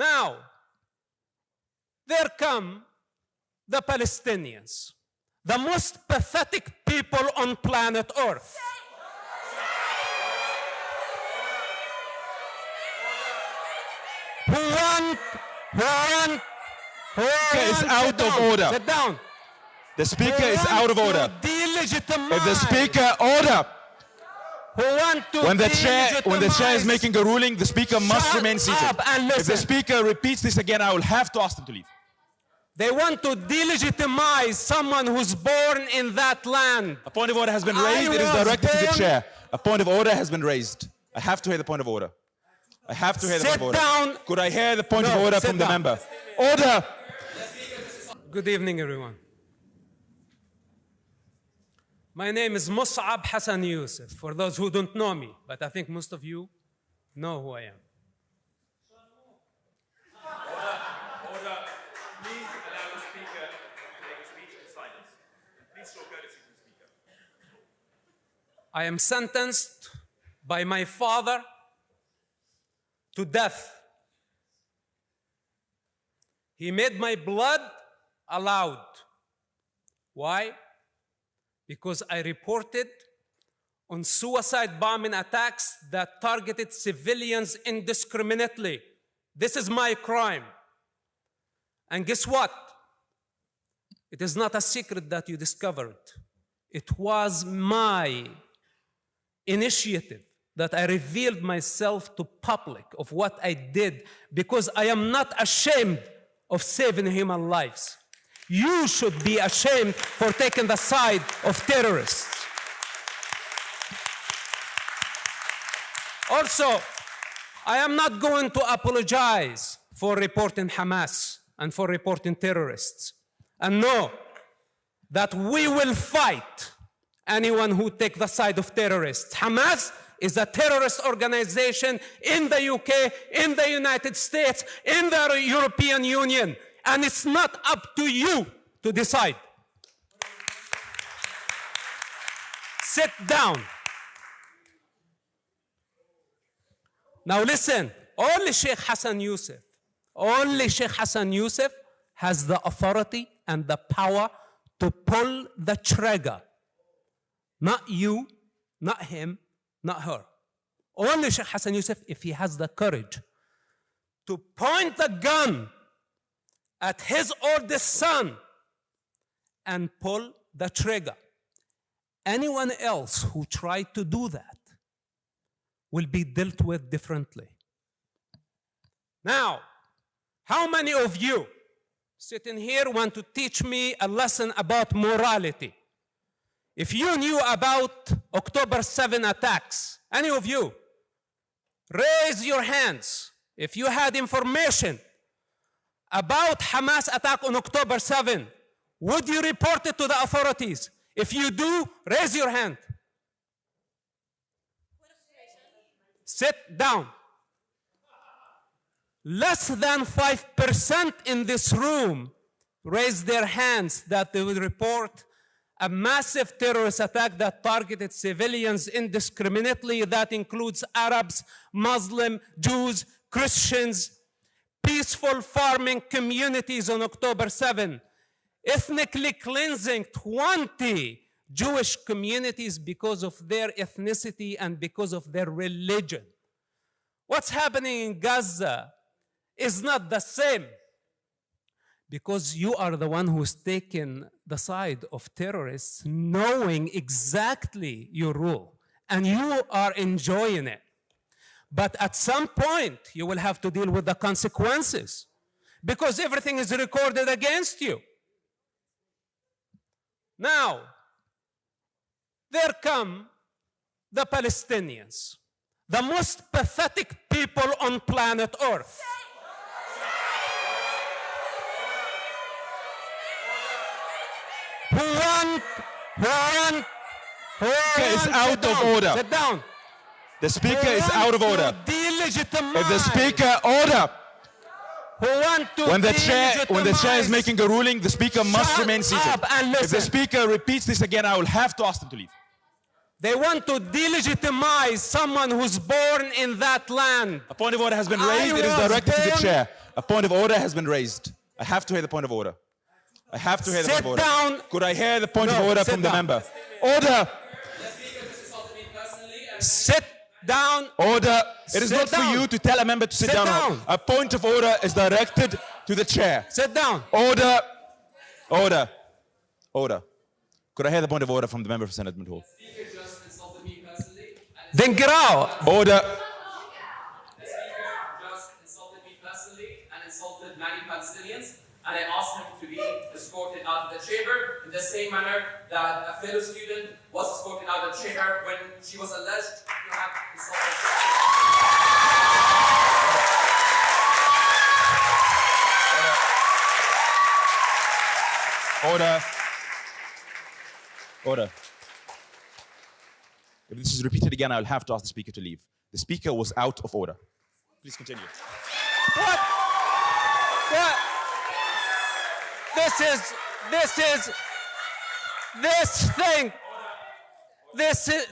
Now, there come the Palestinians, the most pathetic people on planet Earth. Is out of order. Sit down. The speaker is out of order. If the speaker order. When the chair is making a ruling, the speaker must remain seated. If the speaker repeats this again, I will have to ask them to leave. They want to delegitimize someone who's born in that land. A point of order has been raised. It is directed to the chair. A point of order has been raised. I have to hear the point of order. I have to hear the point of order. Sit down. Could I hear the point of order from the member? Order. Good evening, everyone. My name is Mosab Hassan Yousef, for those who don't know me, but I think most of you know who I am. Order. Please allow the speaker to make a speech in silence. Please show courtesy to the speaker. I am sentenced by my father to death. He made my blood allowed. Why? Because I reported on suicide bombing attacks that targeted civilians indiscriminately. This is my crime. And guess what? It is not a secret that you discovered. It was my initiative that I revealed myself to public of what I did, because I am not ashamed of saving human lives. You should be ashamed for taking the side of terrorists. Also, I am not going to apologize for reporting Hamas and for reporting terrorists. And know that we will fight anyone who takes the side of terrorists. Hamas is a terrorist organization in the UK, in the United States, in the European Union. And it's not up to you to decide. Sit down. Now listen, only Sheikh Hassan Yousef has the authority and the power to pull the trigger. Not you, not him, not her. Only Sheikh Hassan Yousef, if he has the courage to point the gun at his oldest son and pull the trigger. Anyone else who tried to do that will be dealt with differently. Now, how many of you sitting here want to teach me a lesson about morality? If you knew about October 7 attacks, any of you, raise your hands. If you had information about Hamas attack on October 7, would you report it to the authorities? If you do, raise your hand. Sit down. Less than 5% in this room raised their hands that they will report a massive terrorist attack that targeted civilians indiscriminately. That includes Arabs, Muslims, Jews, Christians, peaceful farming communities on October 7, ethnically cleansing 20 Jewish communities because of their ethnicity and because of their religion. What's happening in Gaza is not the same, because you are the one who's taken the side of terrorists, knowing exactly your role, and you are enjoying it. But at some point, you will have to deal with the consequences, because everything is recorded against you. Now, there come the Palestinians, the most pathetic people on planet Earth. Is out of order. Sit down. The speaker is out of order. If the speaker order. When the chair is making a ruling, the speaker must remain seated. If the speaker repeats this again, I will have to ask them to leave. They want to delegitimize someone who's born in that land. A point of order has been raised. It is directed to the chair. A point of order has been raised. I have to hear the point of order. I have to hear the point of order. Sit down. Could I hear the point of order from the member? Order. Sit down. Order. It is not for you to tell a member to sit down. A point of order is directed to the chair. Sit down. Order. Order. Order. Could I hear the point of order from the member for Senate Hall? Then get out. Order. The speaker just insulted me personally and insulted many Palestinians, and I asked him to be escorted out of the chamber in the same manner that a fellow student was escorted out of the chamber when she was alleged to have insulted. Order. Order. If this is repeated again, I'll have to ask the speaker to leave. The speaker was out of order. Please continue. What? What?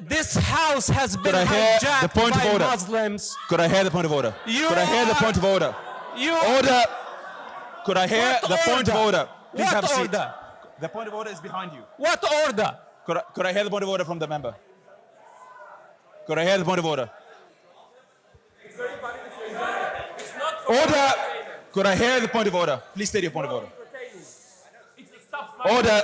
This house has been hijacked by Muslims. Could I hear the point of order? Could I hear the point of order? Order. Could I hear the point of order? Please have a seat. The point of order is behind you. What order? Could I hear the point of order from the member? Could I hear the point of order? Order! Could I hear the point of order? Please state your point of order. Order!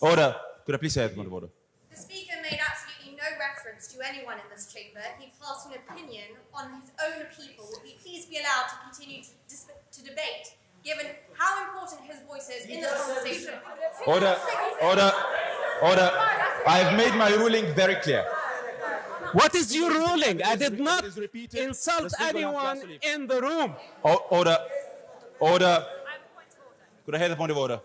Order! Could I please hear the point of order? The speaker made absolutely no reference to anyone in this chamber. He cast an opinion on his own people. Would he please be allowed to continue to debate, given how important his voice is in this conversation? Order! Order! Order! I have made my ruling very clear. What is your ruling? I did not insult anyone in the room. Order. Order. Could I hear the point of order?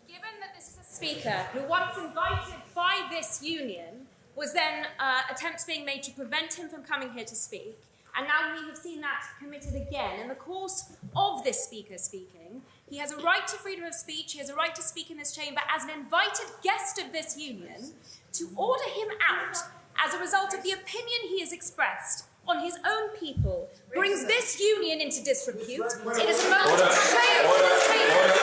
Given that this is a speaker who once invited by this union, was then attempts being made to prevent him from coming here to speak, and now we have seen that committed again. In the course of this speaker speaking, he has a right to freedom of speech, he has a right to speak in this chamber as an invited guest of this union. To order him out as a result of the opinion he has expressed on his own people brings this union into disrepute. It is a moment of betrayal for this chamber.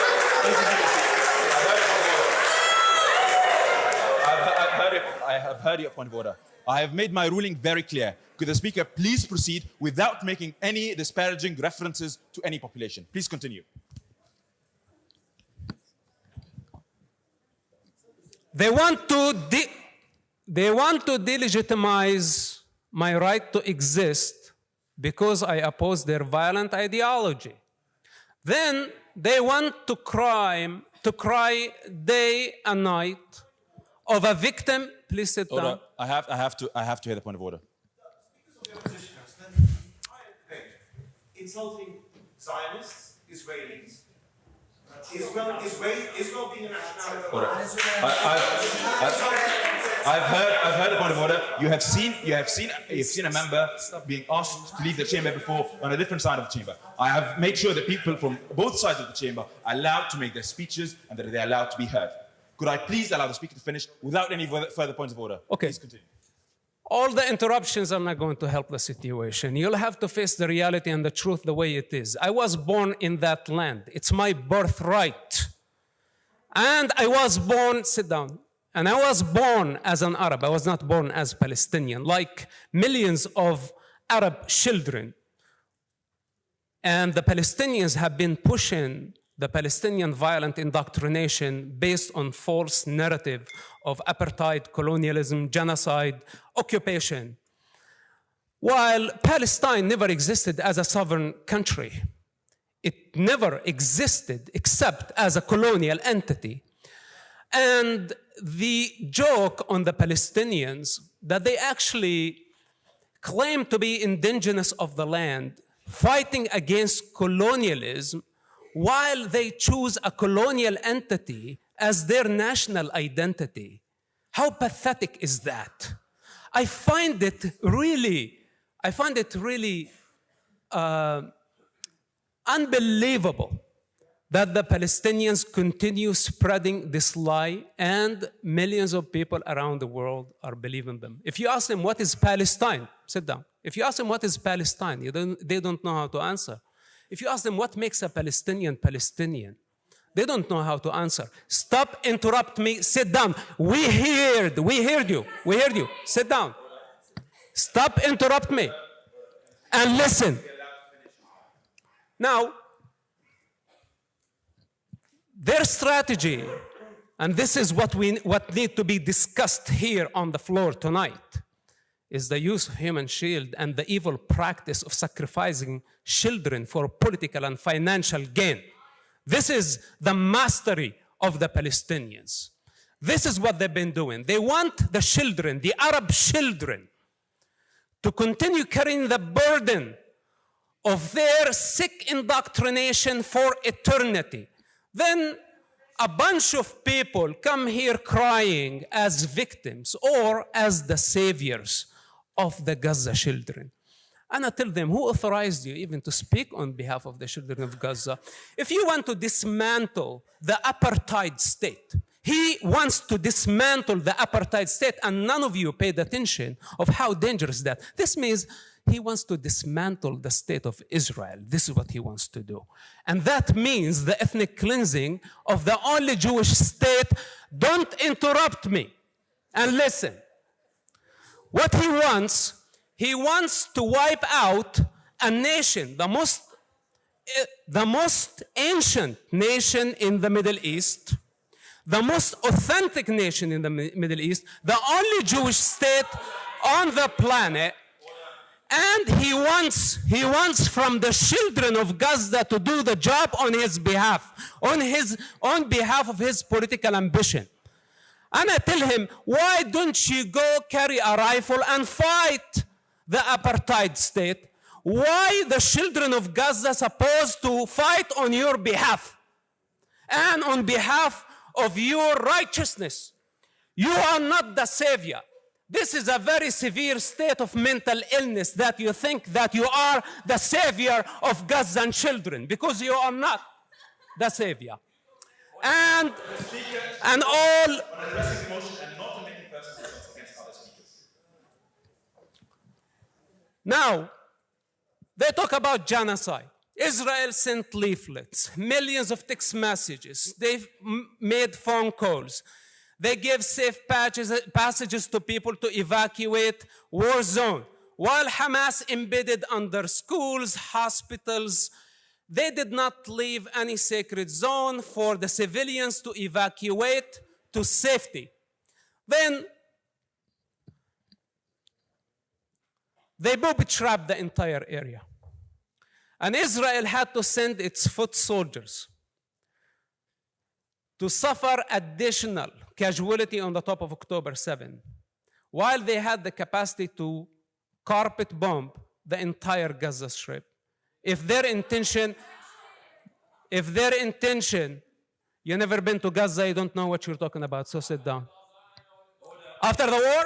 I have heard your point of order. I have made my ruling very clear. Could the speaker please proceed without making any disparaging references to any population? Please continue. They want to delegitimize my right to exist because I oppose their violent ideology. Then they want to cry day and night of a victim. Please sit down. I have to hear the point of order. Insulting Zionists, Israelis. Israel being a nationality. I've heard the point of order. You have seen a member being asked to leave the chamber before on a different side of the chamber. I have made sure that people from both sides of the chamber are allowed to make their speeches and that they're allowed to be heard. Could I please allow the speaker to finish without any further points of order? Okay. Please continue. All the interruptions are not going to help the situation. You'll have to face the reality and the truth the way it is. I was born in that land. It's my birthright. And I was born, sit down, and I was born as an Arab. I was not born as Palestinian, like millions of Arab children. And the Palestinians have been pushing the Palestinian violent indoctrination based on false narrative of apartheid, colonialism, genocide, occupation. While Palestine never existed as a sovereign country, it never existed except as a colonial entity. And the joke on the Palestinians that they actually claim to be indigenous of the land, fighting against colonialism, while they choose a colonial entity as their national identity. How pathetic is that? I find it really unbelievable that the Palestinians continue spreading this lie and millions of people around the world are believing them. If you ask them what is Palestine, sit down. If you ask them what is Palestine, they don't know how to answer. If you ask them what makes a Palestinian Palestinian, they don't know how to answer. Stop, interrupt me, sit down. We heard you. Sit down. Stop, interrupt me, and listen. Now, their strategy, and this is what need to be discussed here on the floor tonight, is the use of human shield and the evil practice of sacrificing children for political and financial gain. This is the mastery of the Palestinians. This is what they've been doing. They want the children, the Arab children, to continue carrying the burden of their sick indoctrination for eternity. Then a bunch of people come here crying as victims or as the saviors of the Gaza children. And I tell them, who authorized you even to speak on behalf of the children of Gaza? If you want to dismantle the apartheid state, he wants to dismantle the apartheid state, and none of you paid attention of how dangerous that. This means he wants to dismantle the state of Israel. This is what he wants to do. And that means the ethnic cleansing of the only Jewish state. Don't interrupt me and listen. What he wants to wipe out a nation, the most ancient nation in the Middle East, the most authentic nation in the Middle East, the only Jewish state on the planet, and he wants from the children of Gaza to do the job on his behalf, on behalf of his political ambition. And I tell him, why don't you go carry a rifle and fight the apartheid state? Why the children of Gaza supposed to fight on your behalf and on behalf of your righteousness? You are not the savior. This is a very severe state of mental illness that you think that you are the savior of Gazan children, because you are not the savior. And all. Addressing emotion and not making personal attacks against other speakers. Now, they talk about genocide. Israel sent leaflets, millions of text messages. They've made phone calls. They gave safe passages to people to evacuate war zone. While Hamas embedded under schools, hospitals, they did not leave any sacred zone for the civilians to evacuate to safety. Then they booby-trapped the entire area. And Israel had to send its foot soldiers to suffer additional casualty on the top of October 7, while they had the capacity to carpet bomb the entire Gaza Strip. If their intention, you never been to Gaza, you don't know what you're talking about, so sit down. After the war,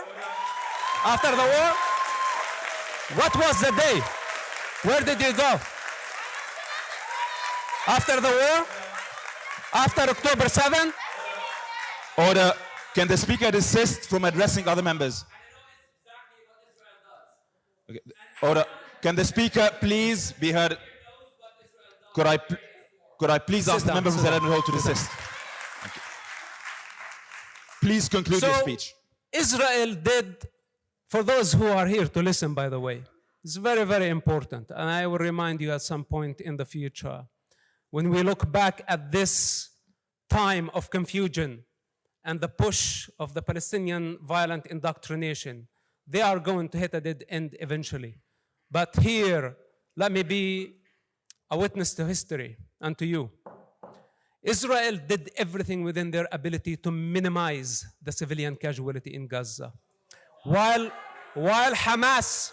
what was the day? Where did you go? After the war? After October 7? Order. Can the speaker desist from addressing other members? Okay. Order. Can the speaker please be heard? Could I please ask the member from Saladin Hall to desist? Thank you. Please conclude your speech. Israel did, for those who are here to listen, by the way, it's very, very important. And I will remind you at some point in the future, when we look back at this time of confusion and the push of the Palestinian violent indoctrination, they are going to hit a dead end eventually. But here, let me be a witness to history and to you. Israel did everything within their ability to minimize the civilian casualty in Gaza. While Hamas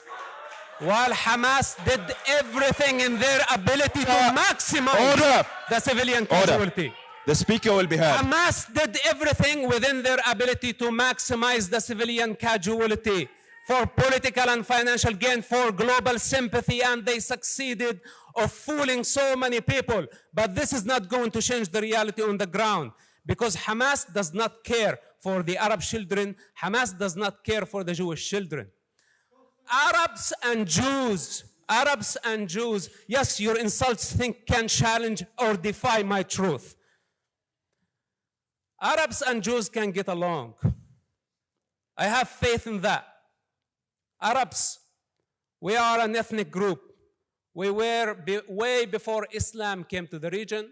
did everything in their ability to maximize the civilian casualty. The speaker will be heard. Hamas did everything within their ability to maximize the civilian casualty for political and financial gain, for global sympathy, and they succeeded of fooling so many people. But this is not going to change the reality on the ground, because Hamas does not care for the Arab children. Hamas does not care for the Jewish children. Arabs and Jews Arabs and Jews, yes, your insults can challenge or defy my truth. Arabs and Jews can get along. I have faith in that. Arabs, we are an ethnic group. We were way before Islam came to the region.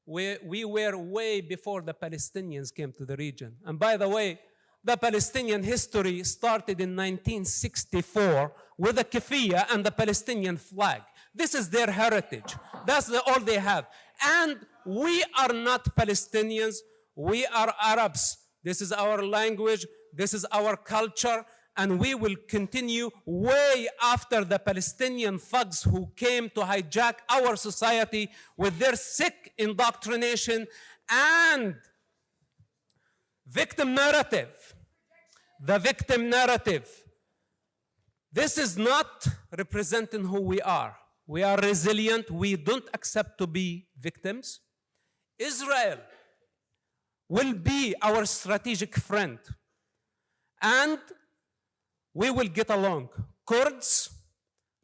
We were way before the Palestinians came to the region. And by the way, the Palestinian history started in 1964 with the keffiyeh and the Palestinian flag. This is their heritage. That's all they have. And we are not Palestinians. We are Arabs. This is our language. This is our culture. And we will continue way after the Palestinian thugs who came to hijack our society with their sick indoctrination and victim narrative. The victim narrative. This is not representing who we are. We are resilient. We don't accept to be victims. Israel will be our strategic friend. And we will get along. Kurds,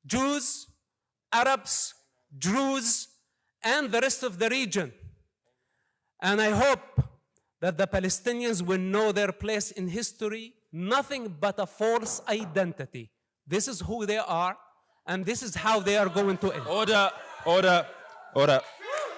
Jews, Arabs, Druze, and the rest of the region. And I hope that the Palestinians will know their place in history, nothing but a false identity. This is who they are, and this is how they are going to end. Order, order, order.